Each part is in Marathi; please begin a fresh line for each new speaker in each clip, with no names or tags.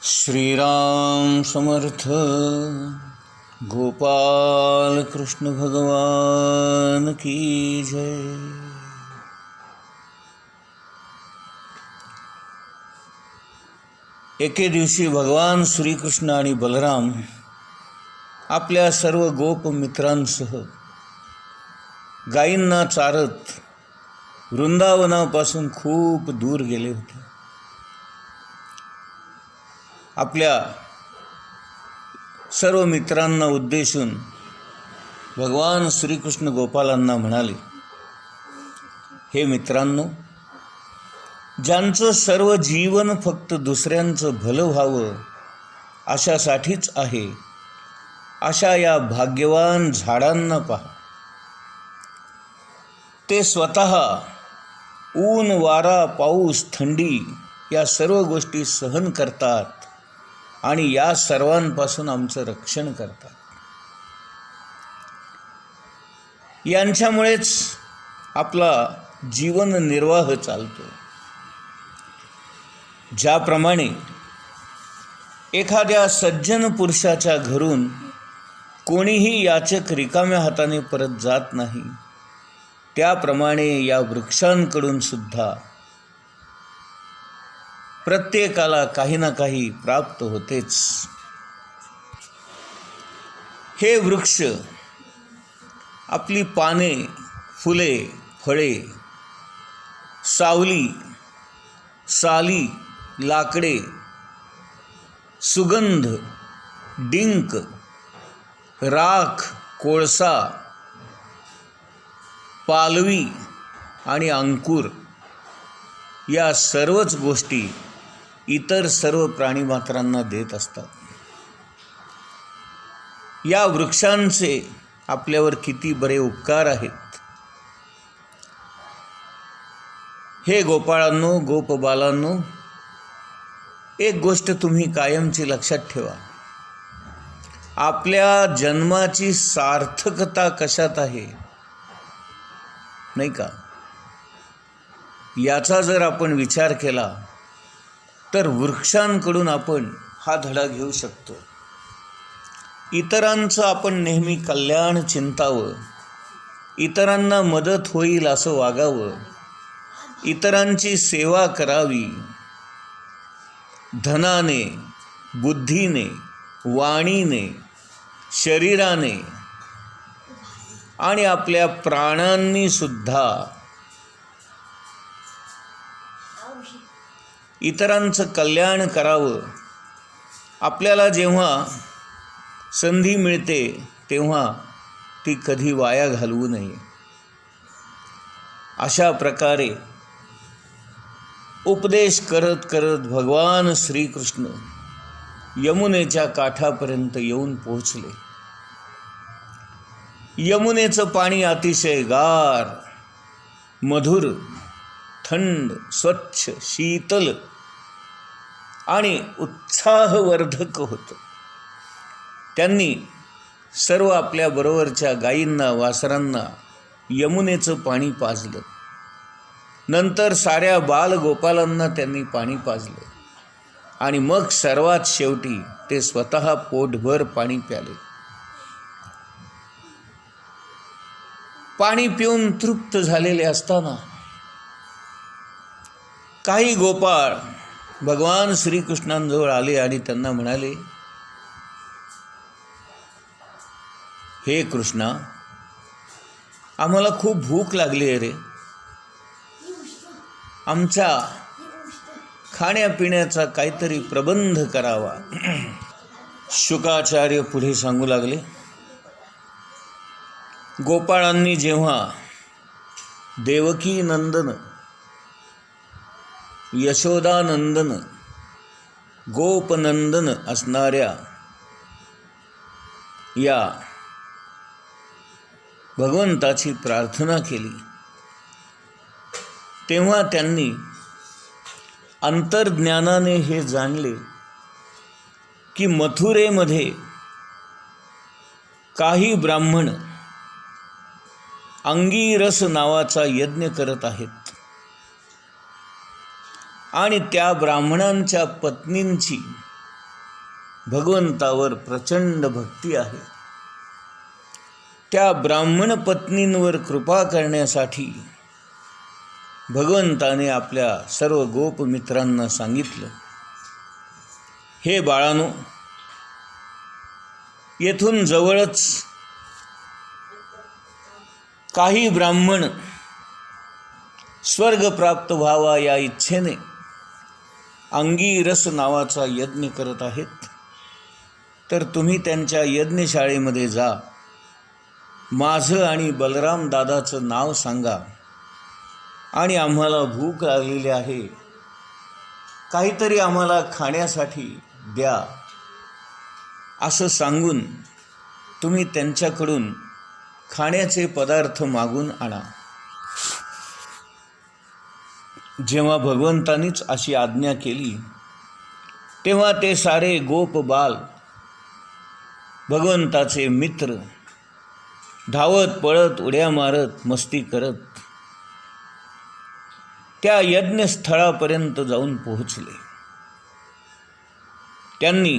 श्रीराम समर्थ. गोपाल कृष्ण भगवान की जय. एके दिवशी भगवान श्रीकृष्ण आणि बलराम आपल्या सर्व गोप मित्रांसह गायींना चारत वृंदावनापासून खूप दूर गेले होते. आपल्या सर्व मित्रांना उद्देशून भगवान श्रीकृष्ण गोपालांना म्हणाले, हे मित्रांनो, ज्यांचं सर्व जीवन फक्त दुसऱ्यांचं भलं व्हावं अशासाठीच आहे, अशा या भाग्यवान झाडांना पहा. ते स्वतः ऊन, वारा, पाऊस, थंडी या सर्व गोष्टी सहन करतात आणि या सर्वांपासून आमचं रक्षण करतात. यांच्यामुळेच आपला जीवन निर्वाह चालतो. ज्याप्रमाणे एखाद्या सज्जन पुरुषाच्या घरून कोणीही याचक रिकाम्या हाताने परत जात नाही, त्याप्रमाणे या वृक्षांकडून सुद्धा प्रत्येकाला काही ना काही प्राप्त होतेच. हे वृक्ष आपली पाने, फुले, फळे, सावली, साली, लाकडे, सुगंध, डिंक, राख, कोळसा, पालवी आणि अंकुर या सर्वच गोष्टी इतर सर्व प्राणीमात्रांना देत असतात. या वृक्षांचे आपल्यावर किती बरे उपकार आहेत. हे गोपाळांनो, गोपबालांनो, एक गोष्ट तुम्ही कायमची लक्षात ठेवा. आपल्या जन्माची सार्थकता कशात आहे, नाही का? याचा जर आपण विचार केला तर वृक्षांकडून आपण हा धडा घेऊ शकतो. इतरांचं आपण नेहमी कल्याण चिंतावं, इतरांना मदत होईल असं वागावं, इतरांची सेवा करावी. धनाने, बुद्धीने, वाणीने, शरीराने आणि आपल्या प्राणांनी सुद्धा इतरांचं कल्याण करावं. आपल्याला जेव्हा संधी मिळते तेव्हा ती कधी वाया घालवू नये. अशा प्रकारे उपदेश करत करत भगवान श्रीकृष्ण यमुनेच्या काठापर्यंत येऊन पोहोचले. यमुनेचं पाणी अतिशय गार, मधुर, थंड, स्वच्छ, शीतल आणि उत्साहवर्धक होतं. त्यांनी सर्व आपल्या बरोबरच्या गायींना, वासरांना यमुनेचं पाणी पाजलं. नंतर साऱ्या बालगोपालांना त्यांनी पाणी पाजलं आणि मग सर्वात शेवटी ते स्वतः पोटभर पाणी प्याले. पाणी पिऊन तृप्त झालेले असताना काही गोपाळ भगवान श्रीकृष्णांजवळ आले आणि त्यांना म्हणाले, हे कृष्णा, आम्हाला खूप भूक लागली आहे रे. आमच्या खाण्यापिण्याचा काहीतरी प्रबंध करावा. शुकाचार्य पुढे सांगू लागले, गोपाळांनी जेव्हा देवकी नंदन, यशोदानंदन, गोपनंदन असणाऱ्या या भगवंताची प्रार्थना केली, तेव्हा त्यांनी अंतर्ज्ञानाने हे जाणले की मथुरेमध्ये काही ब्राह्मण अंगीरस नावाचा यज्ञ करत आहेत आणि त्या ब्राह्मणांच्या पत्नींची भगवंतावर प्रचंड भक्ती आहे. त्या ब्राह्मण पत्नींवर कृपा करण्यासाठी भगवंताने आपल्या सर्व गोपमित्रांना सांगितलं, हे बाळांनो, येथून जवळच काही ब्राह्मण स्वर्ग प्राप्त व्हावा या इच्छेने अंगीरस नावाचा यज्ञ करत आहेत. तर तुम्ही त्यांच्या यज्ञशाळेमध्ये जा, माझं आणि बलराम दादाचं नाव सांगा आणि आम्हाला भूक लागलेली आहे, काहीतरी आम्हाला खाण्यासाठी द्या, असं सांगून तुम्ही त्यांच्याकडून खाण्याचे पदार्थ मागून आणा. जेव्हा भगवंतानीच अशी आज्ञा केली तेव्हा ते सारे गोप बाल, भगवंताचे मित्र, धावत पळत उड्या मारत मस्ती करत त्या यज्ञस्थळापर्यंत जाऊन पोहोचले. त्यांनी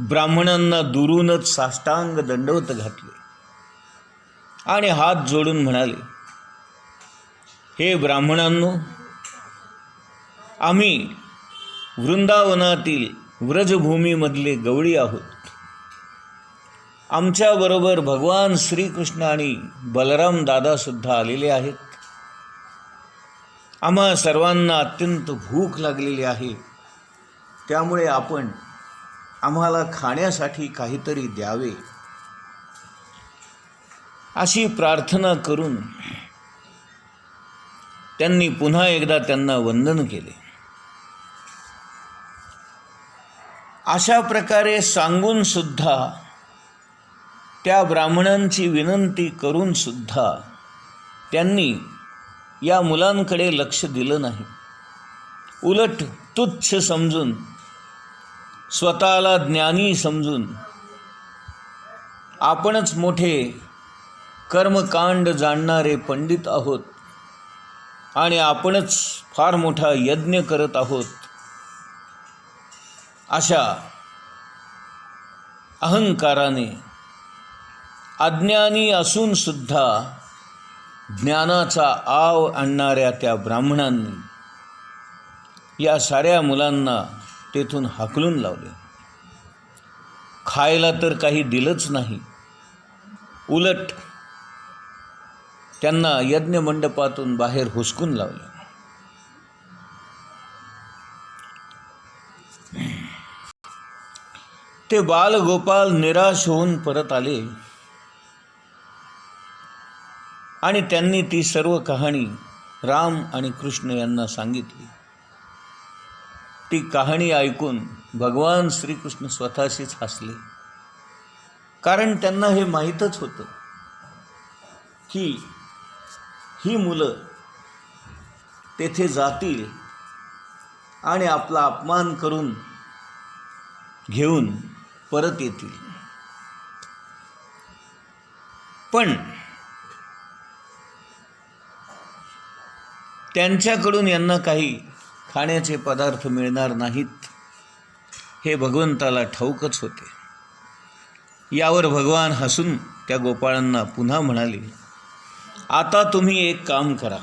ब्राह्मणांना दुरूनच साष्टांग दंडवत घातले आणि हात जोडून म्हणाले, हे ब्राह्मणांनो, आम्ही वृंदावनातील व्रजभूमीमधले गवळी आहोत. आमच्याबरोबर भगवान श्रीकृष्ण आणि बलराम दादासुद्धा आलेले आहेत. आम्हा सर्वांना अत्यंत भूक लागलेली आहे, त्यामुळे आपण आम्हाला खाण्यासाठी काहीतरी द्यावे, अशी प्रार्थना करून त्यांनी पुन्हा एकदा त्यांना वंदन केले. अशा प्रकारे सांगून सुद्धा, त्या ब्राह्मणांची विनंती करून सुद्धा त्यांनी या मुलांकडे लक्ष दिलं नाही. उलट तुच्छ समजून, स्वतःला ज्ञानी समजून, आपणच मोठे कर्मकांड जाणणारे पंडित आहोत आणि आपणच फार मोठा यज्ञ करत आहोत, अशा अहंकाराने अज्ञानी असून सुद्धा ज्ञानाचा आव आणणाऱ्या त्या ब्राह्मणांनी या साऱ्या मुलांना तेथून हाकलून लावले. खायला तर काही दिलंच नाही, उलट त्यांना यज्ञमंडपातून बाहेर हुसकून लावले. ते बालगोपाल निराश होऊन परत आले आणि त्यांनी ती सर्व कहाणी राम आणि कृष्ण यांना सांगितली. ती कहाणी ऐकून भगवान श्रीकृष्ण स्वतःशीच हसले, कारण त्यांना हे माहीतच होतं की ही मुलं तेथे जातील आणि आपला अपमान करून घेऊन परत येतील. पण त्यांच्याकडून यांना काही खाण्याचे पदार्थ मिळणार नाहीत हे भगवंताला ठाऊकच होते. यावर भगवान हसून त्या गोपाळांना पुन्हा म्हणाले, आता तुम्ही एक काम करा,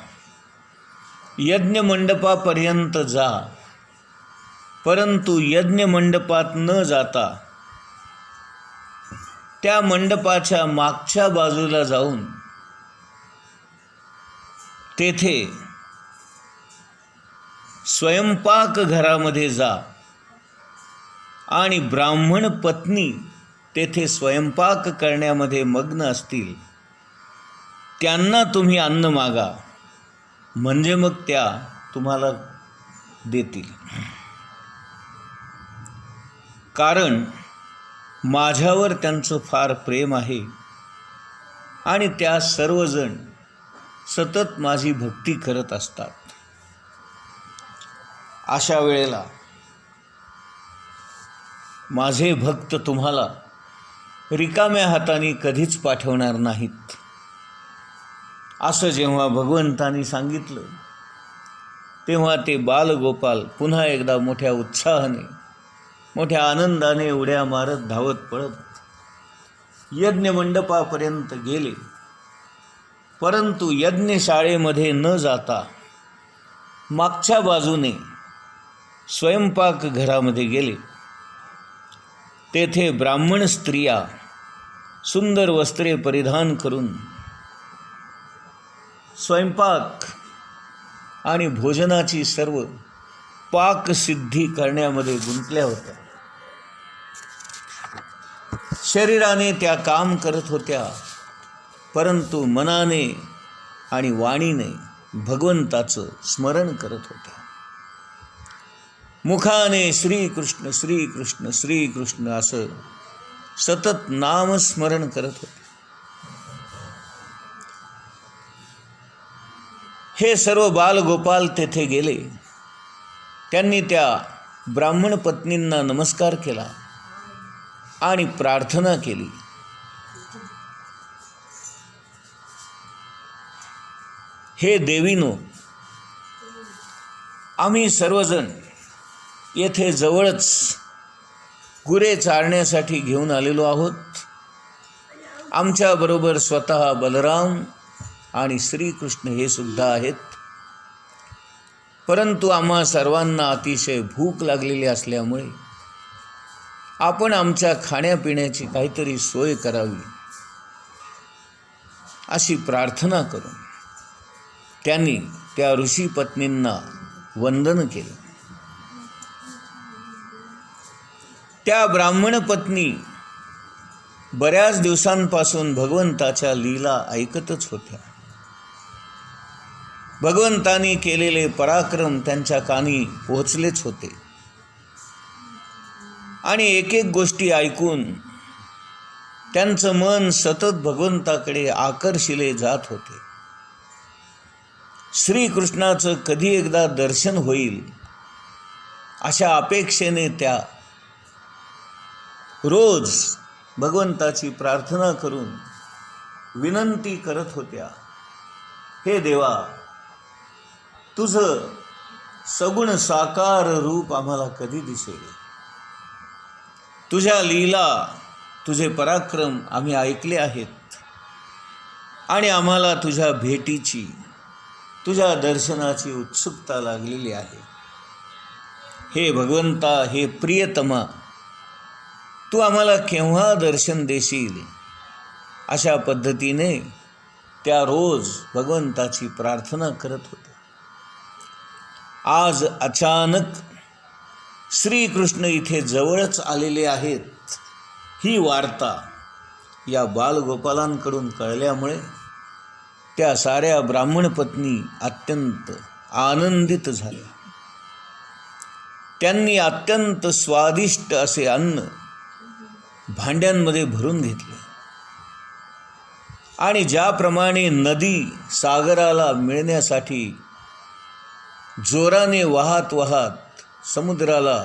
यज्ञमंडपापर्यंत जा, परंतु यज्ञमंडपात न जाता त्या मंडपाच्या मागच्या बाजूला जाऊन तेथे स्वयंपाक घरामध्ये जा आणि ब्राह्मण पत्नी तेथे स्वयंपाक करण्यामध्ये मग्न असतील, त्यांना तुम्ही अन्न मागा, म्हणजे मग त्या तुम्हाला देतील. कारण माझ्यावर त्यांचं फार प्रेम आहे आणि त्या सर्वजण सतत माझी भक्ती करत असतात. अशा वेळेला माझे भक्त तुम्हाला रिकाम्या हाताने कधीच पाठवणार नाहीत. असं जेव्हा भगवंतानी सांगितलं तेव्हा ते बालगोपाल पुन्हा एकदा मोठ्या उत्साहाने मोठ्या आनंदाने उड्या मारत धावत पळत यज्ञ मंडपापर्यंत गेले. परंतु यज्ञशाळेमध्ये न जाता मागच्या बाजूने स्वयंपाक घरामध्ये गेले. तेथे ब्राह्मण स्त्रिया सुंदर वस्त्रे परिधान करून स्वयंपाक आणि भोजनाची सर्व पाकसिद्धी करण्यामध्ये गुंतल्या होत्या. शरीराने त्या काम करत होत्या, परंतु मनाने आणि वाणीने भगवंताचं स्मरण करत होत्या. मुखाने श्रीकृष्ण श्रीकृष्ण श्रीकृष्ण असं सतत नामस्मरण करत होते. हे सर्व बालगोपाल तेथे गेले. त्यांनी त्या ब्राह्मण पत्नींना नमस्कार केला आणि प्रार्थना केली. हे देवीनो, आम्ही सर्वजण येथे जवळच गुरे चारण्यासाठी घेऊन आलेलो आहोत. आमच्याबरोबर स्वतः बलराम आणि श्रीकृष्ण हे सुद्धा आहेत. परंतु आम्हा सर्वांना अतिशय भूक लागलेली असल्यामुळे आपण आमच्या खाण्यापिण्याची काहीतरी सोय करावी अशी प्रार्थना करून त्यांनी त्या ऋषी पत्नींना वंदन केले. त्या ब्राह्मण पत्नी बऱ्याच दिवसांपासून भगवंताच्या लीला ऐकतच होत्या. भगवंतानी केलेले पराक्रम त्यांच्या कानी पोहोचलेच होते आणि एक एक गोष्टी ऐकून त्यांचं मन सतत भगवंताकडे आकर्षिले जात होते. श्रीकृष्णाचं कधी एकदा दर्शन होईल अशा अपेक्षेने त्या रोज भगवंताची प्रार्थना करून विनंती करत होत्या, हे देवा, तुझं सगुण साकार रूप आम्हाला कधी दिसेल. तुझ्या लीला, तुझे पराक्रम आम्ही ऐकले आहेत आणि आम्हाला तुझ्या भेटीची, तुझ्या दर्शनाची उत्सुकता लागलेली आहे. हे भगवंता, हे प्रियतमा, तू आम्हाला केव्हा दर्शन देशील? अशा पद्धतीने त्या रोज भगवंताची प्रार्थना करत होत्या. आज अचानक श्रीकृष्ण इथे जवळच आलेले आहेत ही वार्ता या बालगोपालांकडून कळल्यामुळे त्या साऱ्या ब्राह्मण पत्नी अत्यंत आनंदित झाल्या. त्यांनी अत्यंत स्वादिष्ट असे अन्न भांड्यांमध्ये भरून घेतले आणि ज्याप्रमाणे नदी सागराला मिळण्यासाठी जोराने वाहत वाहत समुद्राला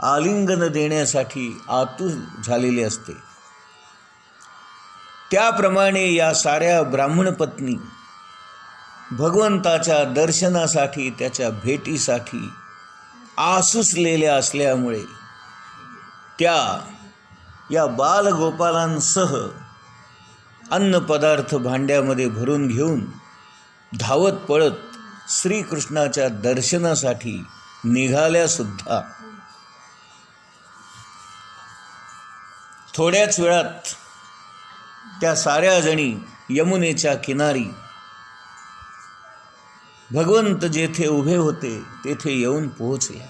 आलिंगन देण्यासाठी आतुर झालेली असते, त्याप्रमाणे या साऱ्या ब्राह्मण पत्नी भगवंताच्या दर्शनासाठी, त्याच्या भेटीसाठी आसुसलेल्या असल्यामुळे त्या या बालगोपालांसह अन्नपदार्थ भांड्यामध्ये भरून घेऊन धावत पळत श्रीकृष्णाच्या दर्शनासाठी निघाल्यासुद्धा. थोड्याच वेळात त्या साऱ्या जणी यमुनेच्या किनारी भगवंत जेथे उभे होते तेथे येऊन पोहोचल्या.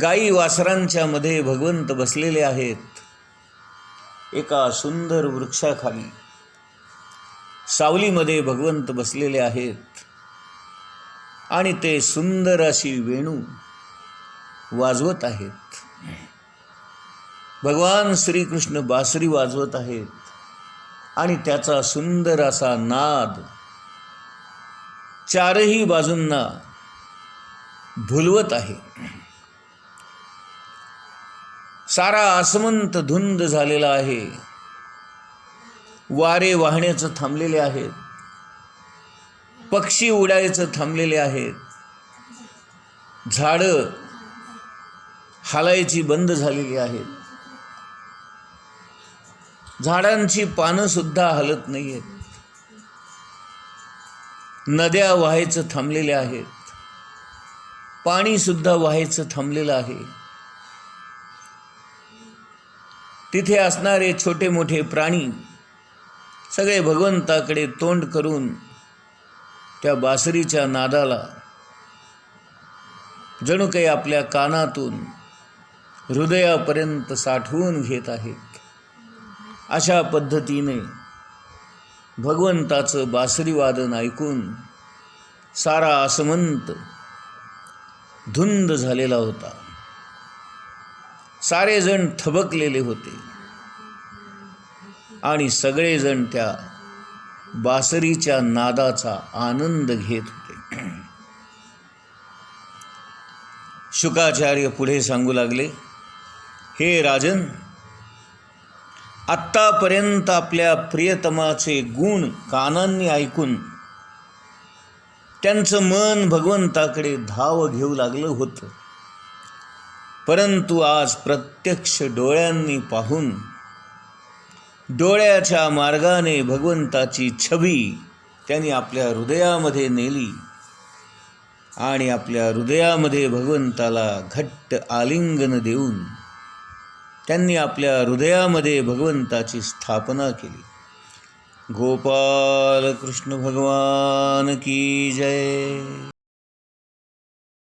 गाई वासरांच्या मध्ये भगवंत बसलेले आहेत. एका सुंदर वृक्षाखाली सावलीमध्ये भगवंत बसलेले आहेत आणि ते सुंदर अशी वेणू वाजवत आहेत. भगवान श्रीकृष्ण बासरी वाजवत आहेत आणि त्याचा सुंदर असा नाद चारही बाजूंना भुलवत आहे. सारा आसमंत धुंद झालेला आहे. वारे वाहण्याचं थांबलेले आहेत, पक्षी उडायचं थांबलेले आहेत. झाडं हालायची बंद झालेली आहेत. झाडांची पानं सुद्धा हलत नाही आहेत. नद्या वाहायचं थांबलेल्या आहेत. पाणी सुद्धा वाहायचं थांबलेलं आहे. तिथे असणारे छोटे मोठे प्राणी सगळे भगवंताकडे तोंड करून त्या बासरीच्या नादाला जणू काही आपल्या कानातून हृदयापर्यंत साठवून घेत आहेत. अशा पद्धतीने भगवंताचं बासरी वादन ऐकून सारा आसमंत धुंद झालेला होता. सारेजण थबकलेले होते आणि सगळेजण त्या बासरीच्या नादाचा आनंद घेत होते. शुकाचार्य पुढे सांगू लागले, हे राजन, आत्तापर्यंत आपल्या प्रियतमाचे गुण कानांनी ऐकून त्यांचं मन भगवंताकडे धाव घेऊ लागलं होतं. परंतु आज प्रत्यक्ष डोळ्यांनी पाहून डोळ्याच्या मार्गाने भगवंताची छबी त्यांनी आपल्या हृदयामध्ये नेली आणि आपल्या हृदयामध्ये भगवंताला घट्ट आलिंगन देऊन त्यांनी आपल्या हृदयामध्ये भगवंताची स्थापना केली. गोपाल कृष्ण भगवान की जय.